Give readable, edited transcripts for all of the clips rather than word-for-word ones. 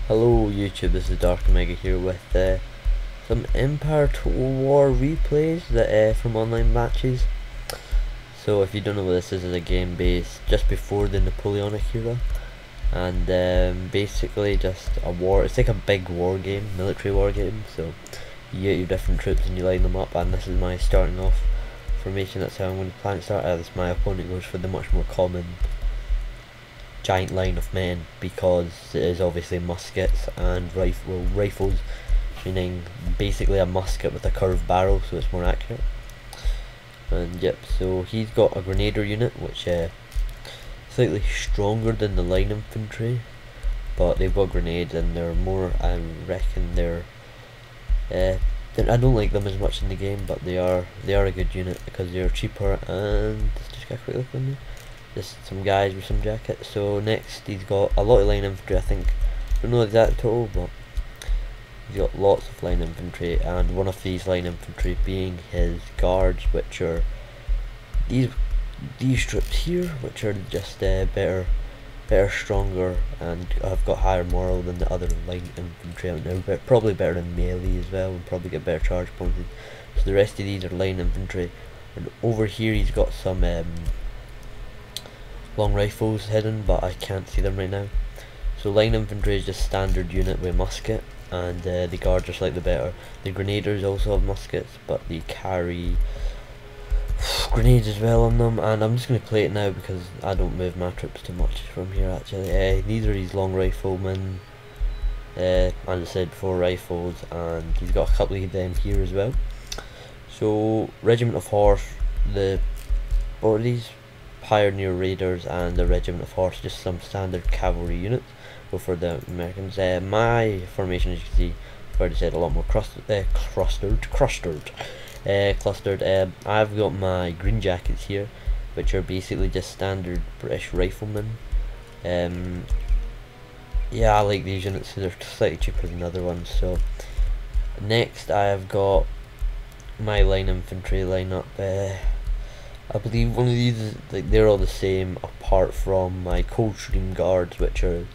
Hello YouTube, this is Dark Omega here with some Empire Total War replays from online matches. So if you don't know what this is a game based just before the Napoleonic era, and basically just a war. It's like a big war game, military war game. So you get your different troops and you line them up, and this is my starting off formation. That's how I'm going to plan to start. As my opponent goes for the much more common giant line of men, because it is obviously muskets and rifles, meaning basically a musket with a curved barrel, so it's more accurate. And yep, so he's got a grenadier unit which slightly stronger than the line infantry, but they've got grenades and they're more, I reckon I don't like them as much in the game, but they are a good unit because they're cheaper. And just get a quick look on there. Just some guys with some jackets. So next he's got a lot of line infantry. I don't know the exact total, but he's got lots of line infantry, and one of these line infantry being his guards, which are these troops here, which are just better, stronger, and have got higher moral than the other line infantry, and they're probably better in melee as well, and probably get better charge points. So the rest of these are line infantry, and over here he's got some long rifles hidden, but I can't see them right now. So line infantry is just standard unit with musket, and the guards are slightly better. The grenadiers also have muskets, but they carry grenades as well on them, and I'm just going to play it now because I don't move my troops too much from here actually. These are his long riflemen, as I said, 4 rifles, and he's got a couple of them here as well. So regiment of horse, the bodies, pioneer raiders, and the regiment of horse, just some standard cavalry units. Go for the Americans. My formation, as you can see, I've already said, a lot more clustered. I've got my green jackets here, which are basically just standard British riflemen. Yeah, I like these units, so they're slightly cheaper than other ones. So next I've got my line infantry lineup. I believe one of these is, like, they're all the same apart from my Coldstream guards, which are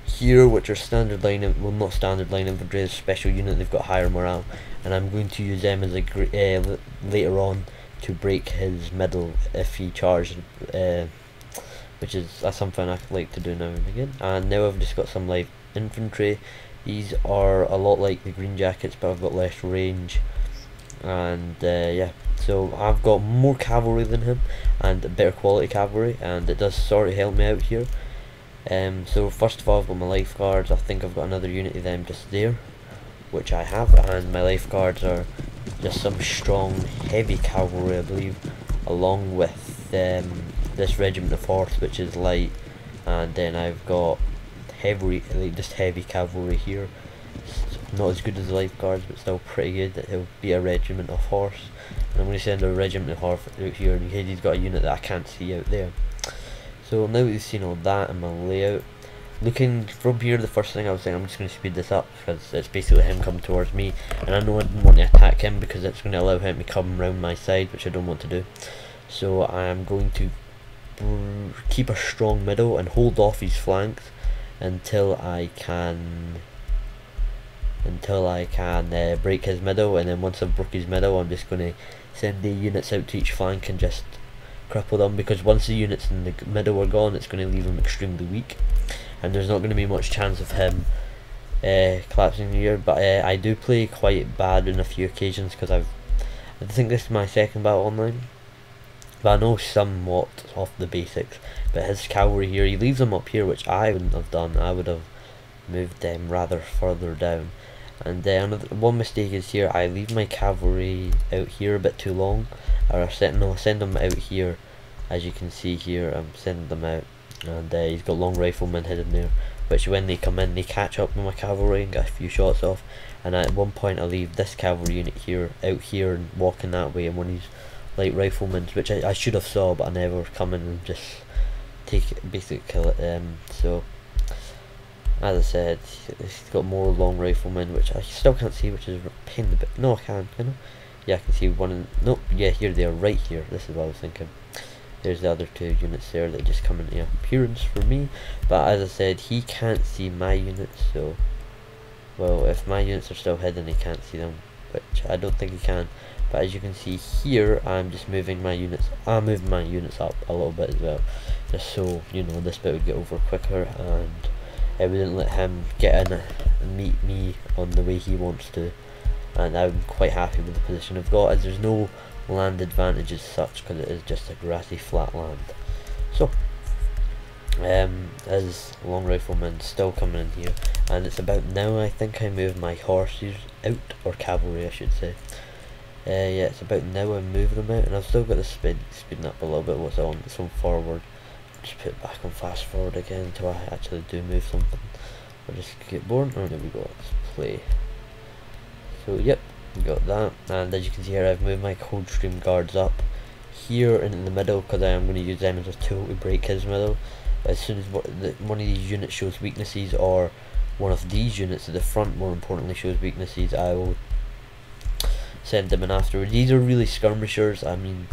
here, which are standard line, well, not standard line infantry, a special unit. They've got higher morale, and I'm going to use them as a later on to break his middle if he charged, which is something I like to do now and again. And now I've just got some light infantry. These are a lot like the green jackets, but I've got less range, and yeah, so I've got more cavalry than him and better quality cavalry, and it does sort of help me out here. So first of all, I've got my lifeguards. I think I've got another unit of them just there, which I have, and my lifeguards are just some strong heavy cavalry, I believe, along with this regiment of horse, which is light, and then I've got heavy, like just heavy cavalry here. Not as good as the lifeguards, but still pretty good. It'll be a regiment of horse, and I'm going to send a regiment of horse out here in case he's got a unit that I can't see out there. So now that you've seen all that and my layout, looking from here, the first thing I was saying, I'm just going to speed this up because it's basically him coming towards me, and I know I didn't want to attack him because it's going to allow him to come round my side, which I don't want to do. So I am going to keep a strong middle and hold off his flanks until I can break his middle, and then once I've broke his middle, I'm just going to send the units out to each flank and just cripple them, because once the units in the middle are gone, it's going to leave him extremely weak, and there's not going to be much chance of him collapsing here. But I do play quite bad on a few occasions because I think this is my second battle online, but I know somewhat of the basics. But his cavalry here, he leaves them up here, which I wouldn't have done. I would have moved them rather further down. And one mistake is here, I leave my cavalry out here a bit too long, or I send them out here. As you can see here, I'm sending them out, and he's got long riflemen hidden there, which when they come in, they catch up with my cavalry and get a few shots off. And at one point I leave this cavalry unit here out here and walking that way, and one of these light riflemen, which I should have saw, but I never come in and just take it, basically kill it. So as I said, he's got more long riflemen, which I still can't see, which is a pain in the bit. No, I can I? Yeah, I can see one in, nope, yeah, here they are, right here. This is what I was thinking. There's the other 2 units there that just come into appearance for me, but as I said, he can't see my units, so well, if my units are still hidden, he can't see them, which I don't think he can. But as you can see here, I'm just moving my units. I'm moving my units up a little bit as well, just so this bit would get over quicker, and it wouldn't let him get in and meet me on the way he wants to. And I'm quite happy with the position I've got, as there's no land advantage as such, because it is just a grassy flat land. So as long rifleman still coming in here, and it's about now I think I move my horses out, or cavalry I should say. Yeah, it's about now I move them out, and I've still got the speeding up a little bit. What's on? It's on forward. Just put it back on fast forward again until I actually do move something. I'll just get bored. Oh, there we go. Let's play. So yep, we got that, and as you can see here, I've moved my Coldstream guards up here in the middle, because I am going to use them as a tool to break his middle. As soon as one of these units shows weaknesses, or one of these units at the front more importantly shows weaknesses, I will send them in afterwards. These are really skirmishers. I mean,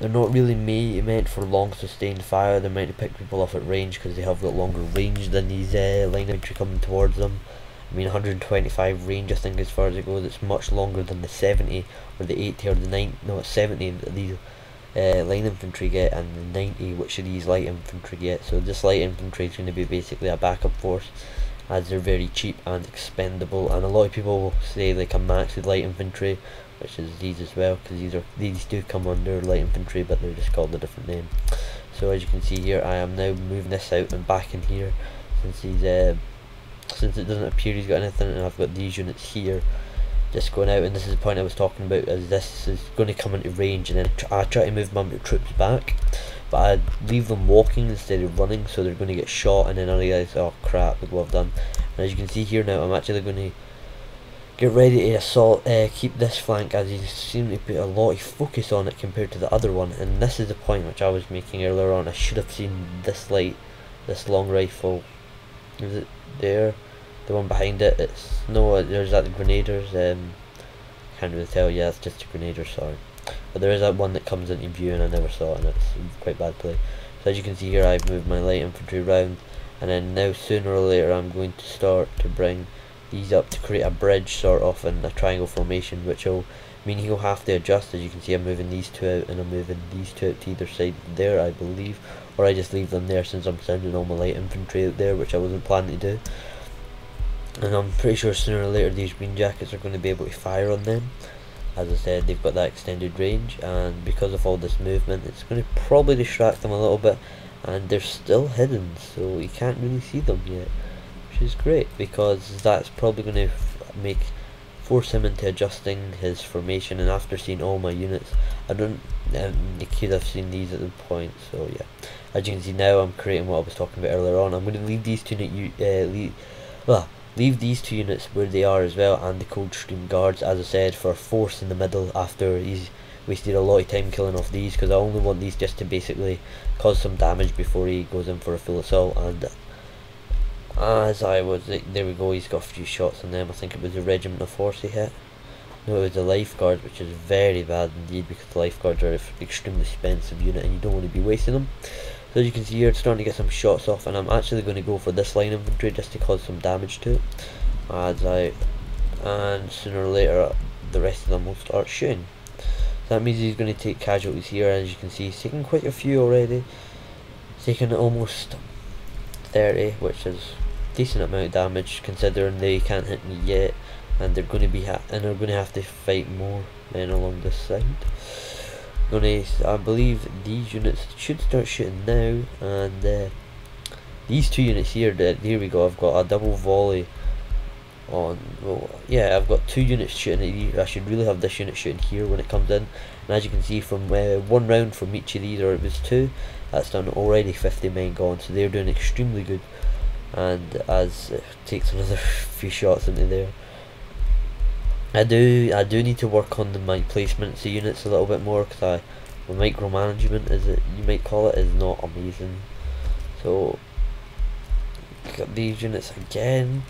they're not really meant for long sustained fire. They're meant to pick people off at range, because they have got longer range than these line infantry coming towards them. I mean, 125 range I think as far as it goes. It's much longer than the 70 or the 80 or the 90, no, it's 70 that these line infantry get, and the 90 which these light infantry get. So this light infantry is going to be basically a backup force, as they're very cheap and expendable. And a lot of people will say they can max with light infantry, which is these as well, because these do come under light infantry, but they're just called a different name. So as you can see here, I am now moving this out and back in here, since it doesn't appear he's got anything, and I've got these units here just going out. And this is the point I was talking about, as this is going to come into range, and then I try to move my troops back, but I leave them walking instead of running, so they're going to get shot, and then I realise, oh crap, look what I've done. And as you can see here now, I'm actually going to get ready to assault, keep this flank, as you seem to put a lot of focus on it compared to the other one. And this is the point which I was making earlier on. I should have seen this long rifle. Is it there? The one behind it? It's no. There's that the grenadiers. Can't really tell. Yeah, it's just a grenadier. Sorry, but there is that one that comes into view, and I never saw it, and it's quite bad play. So as you can see here, I've moved my light infantry round, and then now sooner or later I'm going to start to bring these up to create a bridge sort of in a triangle formation, which will mean he'll have to adjust. As you can see, I'm moving these two out, and I'm moving these two out to either side there, I believe, or I just leave them there since I'm sending all my light infantry out there, which I wasn't planning to do. And I'm pretty sure sooner or later these green jackets are going to be able to fire on them. As I said, they've got that extended range, and because of all this movement, it's going to probably distract them a little bit, and they're still hidden, so you can't really see them yet, which is great, because that's probably going to force him into adjusting his formation. And after seeing all my units, he could have seen these at the point. So yeah, as you can see now, I'm creating what I was talking about earlier on. I'm going to leave these leave these two units where they are as well, and the Coldstream guards, as I said, for a force in the middle after he's wasted a lot of time killing off these, because I only want these just to basically cause some damage before he goes in for a full assault. And as I was, there we go, he's got a few shots on them. I think it was a regiment of horse he hit. No, it was the lifeguards, which is very bad indeed, because the lifeguards are an extremely expensive unit and you don't want to be wasting them. So as you can see here, it's starting to get some shots off, and I'm actually going to go for this line infantry just to cause some damage to it. And sooner or later the rest of them will start shooting. So that means he's going to take casualties here. As you can see, he's taken quite a few already. He's taken almost 30, which is a decent amount of damage considering they can't hit me yet, and they're going to have to fight more men along this side. I believe these units should start shooting now, and these two units here, here we go, I've got a double volley on, well, yeah, I've got two units shooting at I should really have this unit shooting here when it comes in. And as you can see, from one round from each of these, or it was two, that's done already 50 men gone, so they're doing extremely good. And as it takes another few shots into there, I do need to work on my placements of units a little bit more, because my micromanagement, you might call it, is not amazing. So got these units again.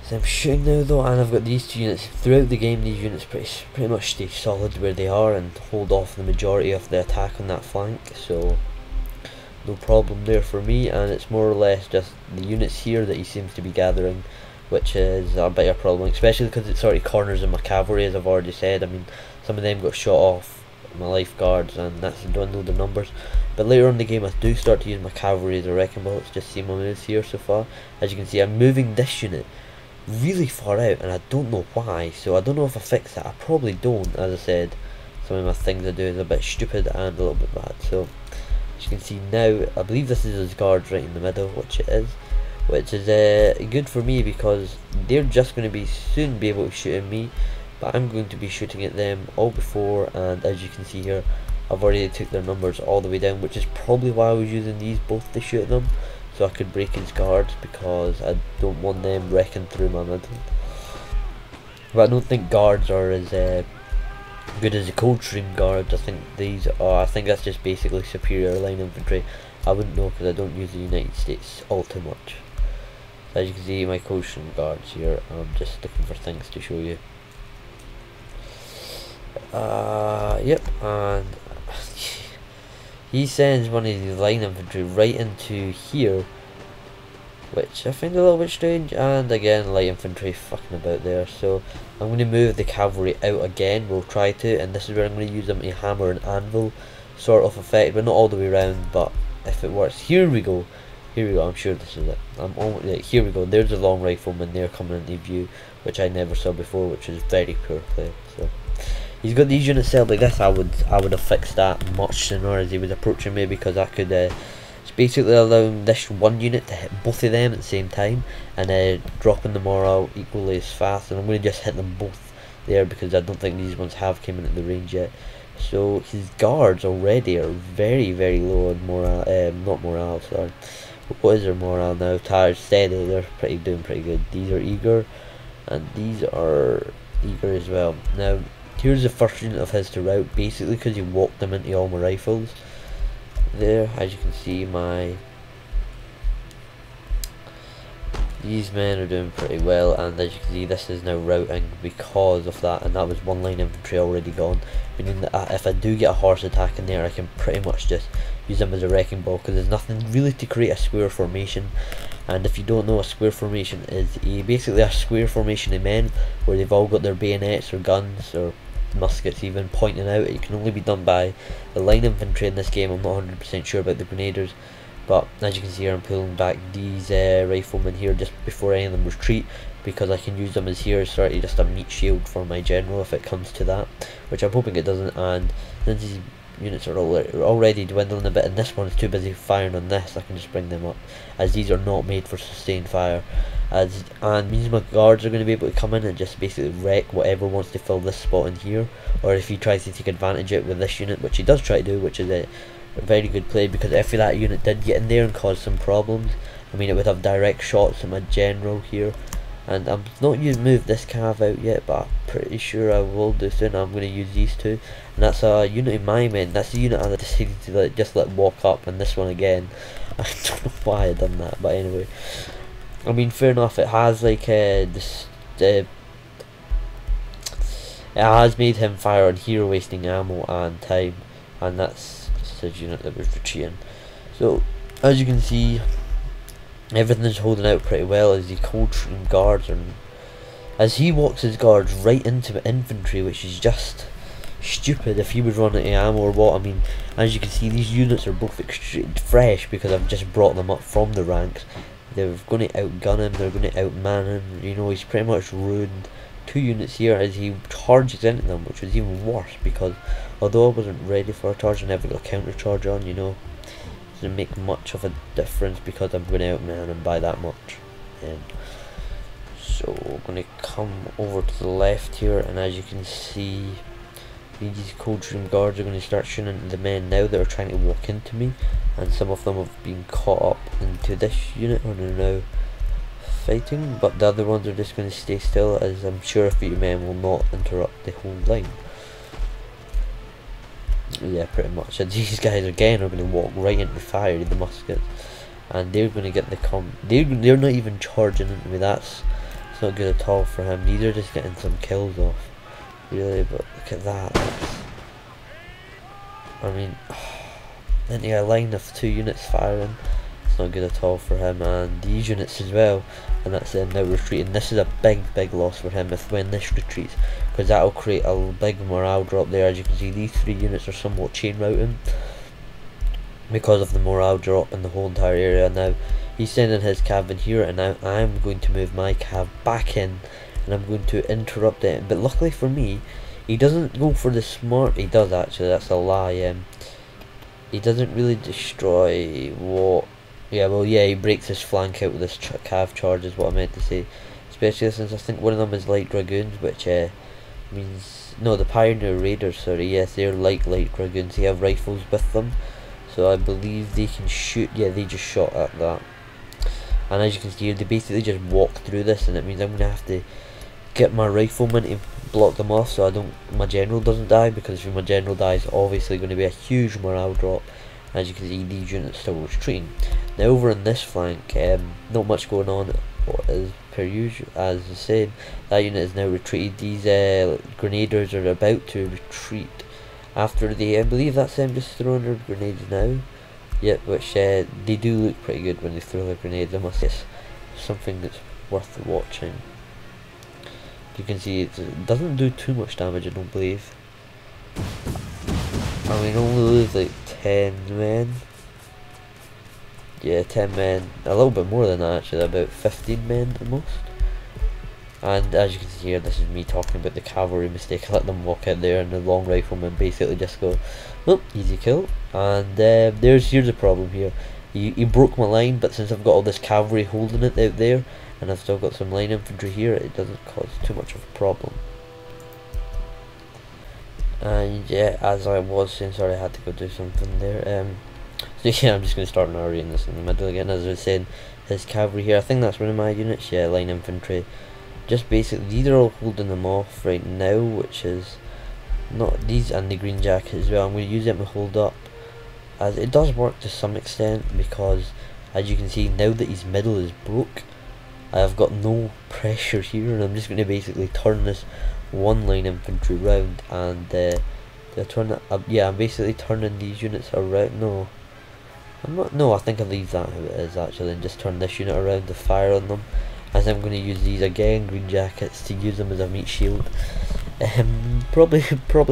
So I'm shooting now though, and I've got these two units throughout the game. These units pretty much stay solid where they are and hold off the majority of the attack on that flank, so no problem there for me. And it's more or less just the units here that he seems to be gathering which is a bit of a problem, especially because it sort of corners in my cavalry, as I've already said. I mean, some of them got shot off my lifeguards, and that's dwindled the numbers. But later on in the game, I do start to use my cavalry as a wrecking ball. It's just seen my moves here so far. As you can see, I'm moving this unit really far out, and I don't know why. So I don't know if I fix that. I probably don't. As I said, some of my things I do is a bit stupid and a little bit bad. So as you can see now, I believe this is his guards right in the middle, which it is. Which is good for me, because they're just going to be soon be able to shoot at me, but I'm going to be shooting at them all before. And as you can see here, I've already took their numbers all the way down, which is probably why I was using these both to shoot at them, so I could break his guards, because I don't want them wrecking through my middle. But I don't think guards are as good as the Coldstream guards. I think these are, I think that's just basically superior line infantry. I wouldn't know, because I don't use the United States all too much. As you can see, my Coldstream guards here, I'm just looking for things to show you. Yep, and he sends one of the line infantry right into here, which I find a little bit strange. And again, light infantry fucking about there. So I'm going to move the cavalry out again. We'll try to, and this is where I'm going to use them to hammer and anvil sort of effect, but not all the way around. But if it works, here we go. Here we go. I'm sure this is it. Here we go. There's a long rifleman there coming into view, which I never saw before, which is very poor play. So he's got these units set up like this. I would have fixed that much sooner as he was approaching me, because I could it's basically allowing this one unit to hit both of them at the same time, and dropping the morale equally as fast. And I'm going to just hit them both there, because I don't think these ones have come in at the range yet. So his guards already are very, very low on morale. Not morale, sorry. What is their morale now? Tired, steady. They're doing pretty good. These are eager, and these are eager as well. Now here's the first unit of his to rout, basically because he walked them into all my rifles. There, as you can see, these men are doing pretty well, and as you can see, this is now routing because of that, and that was one line infantry already gone, meaning that if I do get a horse attack in there, I can pretty much just use them as a wrecking ball, because there's nothing really to create a square formation. And if you don't know, a square formation is basically a square formation of men where they've all got their bayonets or guns or muskets even pointing out. It can only be done by the line infantry in this game. I'm not 100% sure about the grenadiers, but as you can see here, I'm pulling back these riflemen here just before any of them retreat, because I can use them as here sort of just a meat shield for my general if it comes to that, which I'm hoping it doesn't. And since these units are already dwindling a bit, and this one's too busy firing on this, I can just bring them up, as these are not made for sustained fire. And means my guards are going to be able to come in and just basically wreck whatever wants to fill this spot in here, or if he tries to take advantage of it with this unit, which he does try to do, which is a very good play, because if that unit did get in there and cause some problems, I mean, it would have direct shots at my general here. And I'm not moved this cav out yet, but I'm pretty sure I will do soon. I'm going to use these two, and that's a unit of my men. That's the unit I decided to just let walk up, and this one again, I don't know why I done that, but anyway. I mean, fair enough. It has like it has made him fire on here, wasting ammo and time, and that's just his unit that was retreating. So as you can see, everything's holding out pretty well as the Coldstream guards are, as he walks his guards right into infantry, which is just stupid if he was running out of ammo or what. I mean, as you can see, these units are both fresh because I've just brought them up from the ranks. They're going to outgun him, they're going to outman him. You know, he's pretty much ruined two units here as he charges into them, which was even worse, because although I wasn't ready for a charge, I never got a counter charge on, you know. Doesn't make much of a difference because I'm going to outman him by that much. So we're going to come over to the left here, and as you can see, these Coldstream guards are going to start shooting into the men now that are trying to walk into me, and some of them have been caught up into this unit and are now fighting, but the other ones are just going to stay still, as I'm sure a few men will not interrupt the whole line. Yeah, pretty much. And these guys again are going to walk right into fire the muskets, and they're going to get the they're not even charging into me. It's not good at all for him. These are just getting some kills off, really. But look at that. I mean, into a line of two units firing. that's not good at all for him, and these units as well, and that's them now retreating. This is a big loss for him if when this retreats, because that'll create a big morale drop there. As you can see, these 3 units are somewhat chain routing because of the morale drop in the whole entire area. Now he's sending his cav in here, and now I'm going to move my cav back in, and I'm going to interrupt it. But luckily for me, he doesn't go for the smart. He does actually, that's a lie. He doesn't really destroy what. Yeah, well, yeah, he breaks his flank out with this cav charge is what I meant to say. Especially since I think one of them is light dragoons, which means no, the Pioneer Raiders. Sorry, yes, they're light dragoons. They have rifles with them, so I believe they can shoot. Yeah, they just shot at that. And as you can see here, they basically just walk through this, and it means I'm gonna have to get my rifleman to block them off so my general doesn't die, because if my general dies, obviously going to be a huge morale drop. As you can see, these units still retreating. Now over on this flank, not much going on as per usual. As I said, that unit is now retreated. These grenadiers are about to retreat after I believe that's them just throwing their grenades now. Yep, which they do look pretty good when they throw their grenades. I must say, something that's worth watching. You can see it doesn't do too much damage, I don't believe. I mean, only lose like 10 men. Yeah, 10 men. A little bit more than that actually, about 15 men at the most. And as you can see here, this is me talking about the cavalry mistake. I let them walk out there, and the long riflemen basically just go, well, easy kill. And here's the problem here. He broke my line, but since I've got all this cavalry holding it out there, and I've still got some line infantry here, it doesn't cause too much of a problem. And yeah, as I was saying, sorry, I had to go do something there. So yeah, I'm just going to start an array in this in the middle again. As I was saying, his cavalry here, I think that's one of my units. Yeah, line infantry. Just basically, these are all holding them off right now, which is not these, and the green jacket as well. I'm going to use them to hold up, as it does work to some extent, because as you can see, now that his middle is broke, I've got no pressure here, and I'm just going to basically turn this one line infantry round, and turn it up. Yeah, I'm basically turning these units around. No, I'm not. No, I think I'll leave that how it is actually, and just turn this unit around to fire on them. As I'm going to use these again, green jackets, to use them as a meat shield. Probably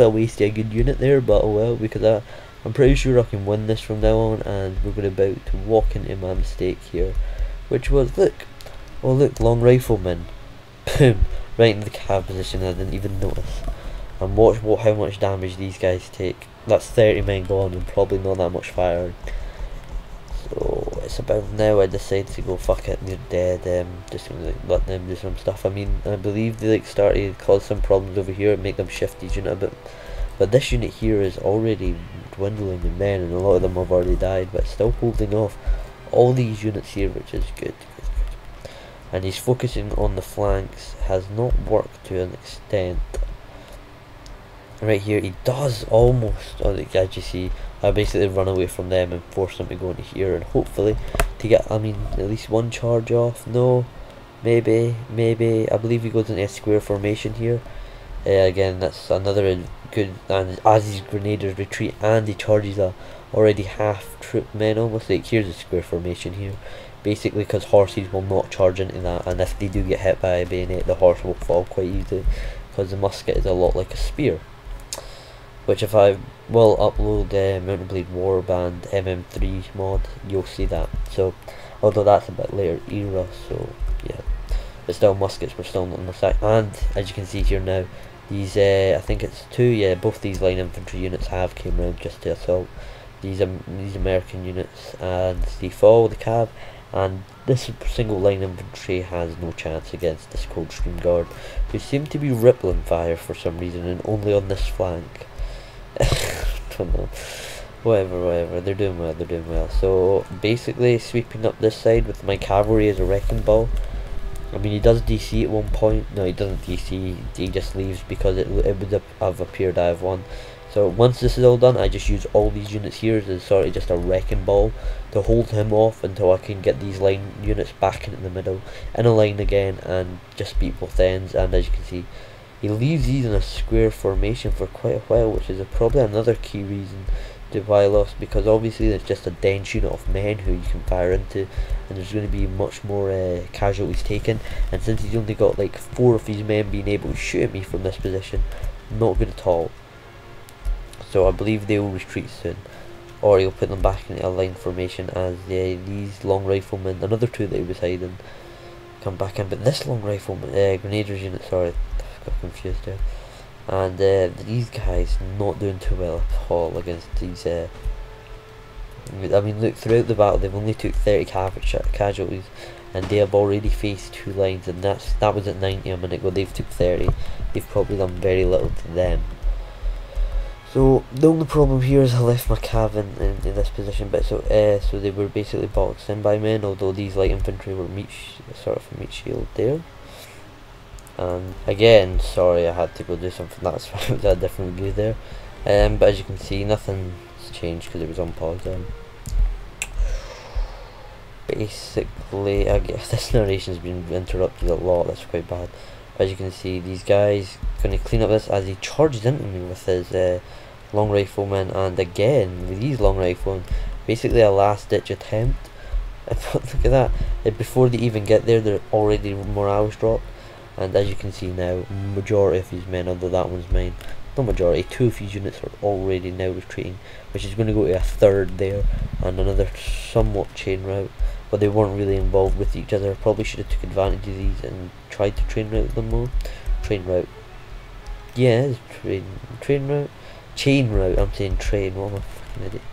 a waste of a good unit there, but oh well, because I'm pretty sure I can win this from now on, and we're going about to walk into my mistake here, which was, look, oh look, long rifleman, boom, right in the cav position. I didn't even notice. And watch how much damage these guys take. That's 30 men gone, and probably not that much fire. So it's about now I decide to go, fuck it, they're dead. Just gonna let them do some stuff. I mean, I believe they started to cause some problems over here and make them shift these unit a bit, but this unit here is already dwindling in men, and a lot of them have already died, but still holding off all these units here, which is good. And he's focusing on the flanks, has not worked to an extent. Right here, he does almost, as you see, I basically run away from them and force them to go into here, and hopefully to get, I mean, at least one charge off. No, maybe, I believe he goes into a square formation here. Again, that's another good, and as these grenadiers retreat and he charges a already half troop men, almost like here's a square formation here, basically because horses will not charge into that, and if they do get hit by a bayonet, the horse will fall quite easily, because the musket is a lot like a spear. Which if I will upload Mount & Blade Warband MM3 mod, you'll see that. So, although that's a bit later era, so yeah. But still, muskets were still not on the side. And as you can see here now, these I think it's two, yeah, both these line infantry units have came round just to assault these American units, and they fall the cav, and this single line infantry has no chance against this Coldstream Guard, who seem to be rippling fire for some reason, and only on this flank. Don't know. Whatever, they're doing well, So basically sweeping up this side with my cavalry as a wrecking ball. I mean, he does DC at one point. No, he doesn't DC, he just leaves because it would have appeared I have won. So once this is all done, I just use all these units here as sort of just a wrecking ball to hold him off until I can get these line units back into the middle, in a line again, and just beat both ends. And as you can see, he leaves these in a square formation for quite a while, which is probably another key reason why I lost, because obviously there's just a dense unit of men who you can fire into, and there's going to be much more casualties taken, and since he's only got like 4 of his men being able to shoot at me from this position, not good at all. So I believe they will retreat soon, or he'll put them back into a line formation as these long riflemen, another 2 that he was hiding, come back in. But this long rifleman, grenadiers unit, sorry, I got confused there. And these guys not doing too well at all against these. I mean, look, throughout the battle they've only took 30 casualties, and they have already faced 2 lines, and that was at 90 a minute ago. They've took 30. They've probably done very little to them. So the only problem here is I left my cav in this position, but so they were basically boxed in by men, although these light infantry were sort of a meat shield there. And again, sorry, I had to go do something. That's why it was a different view there. But as you can see, nothing's changed because it was on pause then. Basically, I guess this narration's been interrupted a lot. That's quite bad. As you can see, these guys going to clean up this as he charges into me with his long riflemen, and again with these long riflemen, basically a last ditch attempt. Look at that! Before they even get there, they're already morale's dropped. And as you can see now, majority of these men, although that one's mine, not majority, 2 of these units are already now retreating, which is going to go to a 3rd there, and another somewhat chain route, but they weren't really involved with each other. Probably should have took advantage of these and tried to train route them more. Train route. Yeah, it's train route. Chain route, I'm saying train, what am I fucking idiot.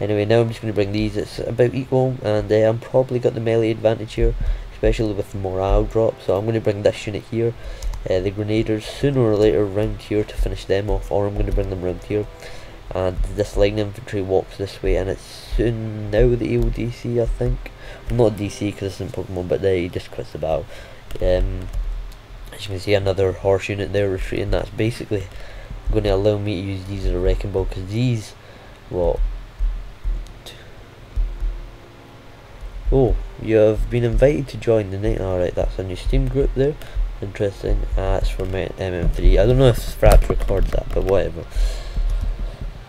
Anyway, now I'm just going to bring these, it's about equal, and I'm probably got the melee advantage here, especially with the morale drop, so I'm going to bring this unit here, the grenadiers, sooner or later round here to finish them off, or I'm going to bring them round here, and this line infantry walks this way, and it's soon now the AODC, I think. Well, not DC because it's in Pokemon, but he just quits the battle. As you can see, another horse unit there retreating. That's basically going to allow me to use these as a wrecking ball, because these, what? Oh, you have been invited to join the night. Alright, that's a new Steam group there. Interesting. It's from MM3. I don't know if Fraps records that, but whatever.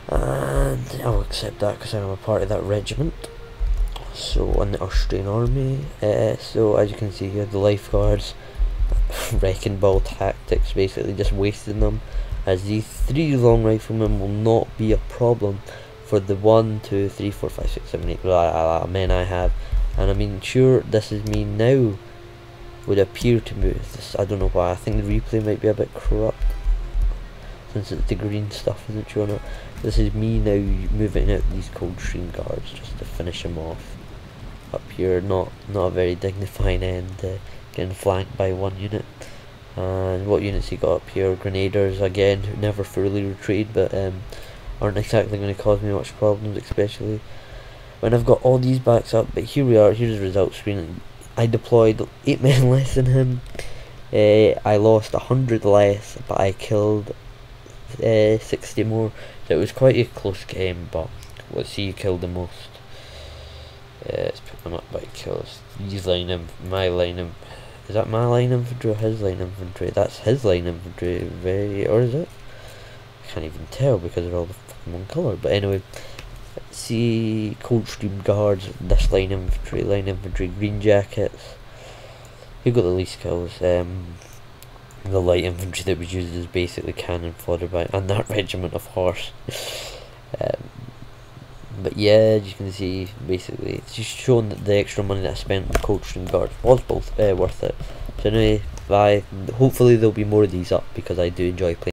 And I'll accept that because I'm a part of that regiment. So, on the Austrian army. So, as you can see here, the lifeguards, wrecking ball tactics, basically just wasting them. As these 3 long riflemen will not be a problem for the 1, 2, 3, 4, 5, 6, 7, 8 men I have. And I mean, sure, this is me now, would appear to move this. I don't know why. I think the replay might be a bit corrupt since the green stuff isn't showing up. This is me now moving out these Coldstream guards just to finish them off up here. Not a very dignifying end, getting flanked by 1 unit. And what units he got up here? Grenadiers again, who never fully retreated, but aren't exactly going to cause me much problems, especially when I've got all these backs up. But here we are, here's the result screen. I deployed 8 men less than him. I lost 100 less, but I killed 60 more. So it was quite a close game, but let's see who killed the most. Let's put them up by kills. These my line is that my line infantry or his line infantry? That's his line infantry, or is it? I can't even tell because they're all the fucking one colour. But anyway, see Coldstream guards, this line infantry, green jackets. Who got the least kills? The light infantry that was used as basically cannon fodder by, and that regiment of horse. But yeah, as you can see, basically it's just showing that the extra money that I spent on Coldstream guards was both worth it. So anyway, bye. Hopefully there'll be more of these up because I do enjoy playing.